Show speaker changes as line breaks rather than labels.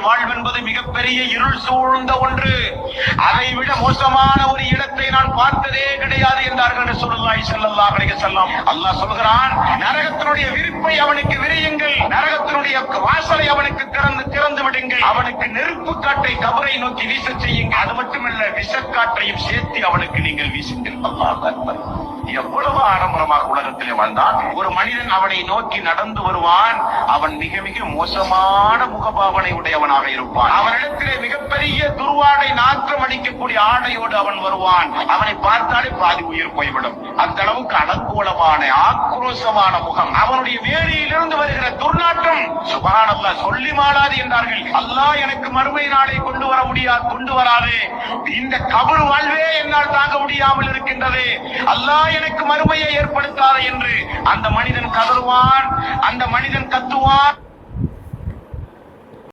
வாழ்வென்பது மிகப்பெரிய இருள் சூழ்ந்த ஒன்று. அதை விட மோசமான ஒரு இடத்தை நான் பார்த்ததே கிடையாது என்றார்கள் ரசூலுல்லாஹி ஸல்லல்லாஹு அலைஹி வஸல்லம். அல்லாஹ் சொல்கிறான், நரகத்தினுடைய விரிப்பை அவனுக்கு விரியுங்கள், நரகத்தினுடைய வாசலை அவனுக்கு திறந்து விடுங்கள், அவனுக்கு நெருப்பு காற்றை கபரை நோக்கி வீச செய்யுங்கள், அது மட்டுமல்ல விஷக்காற்றையும் சேர்த்து அவனுக்கு நீங்கள் வீசுங்கள். அல்லாஹ் அக்பர். எவ்வளவு ஆடம்பரமாக உலகத்திலே வாழ்ந்தான். ஒரு மனிதன் அவனை நோக்கி நடந்து வருவான், அவன் மிக மிக மோசமான முகபாவனை உடையவனாக இருப்பான். அவனிடத்திலே மிகப்பெரிய துர்வாடை நாற்றம் அடிக்கக்கூடிய ஆடையோடு அவன் வருவான். அவனை பார்த்தாலே பாதி உயிர் போய்விடும். அந்த அளவுக்கு அலங்கோலமான ஆக்ரோஷமான முகம், அவனுடைய வேலியிலிருந்து வருகிற துர்நாற்றம். சுப்ஹானல்லாஹ், சொல்லி மாளாது என்றார்கள். அல்லாஹ் எனக்கு மறுமை நாளை கொண்டு வராது, இந்த கபர் வாழ்வே என்னால் தாங்க முடியாமல் இருக்கின்றது, அல்லாஹ் எனக்கு மறுமையை ஏற்படுத்தாத என்று அந்த மனிதன் கதறுவான், அந்த மனிதன் கத்துவான்.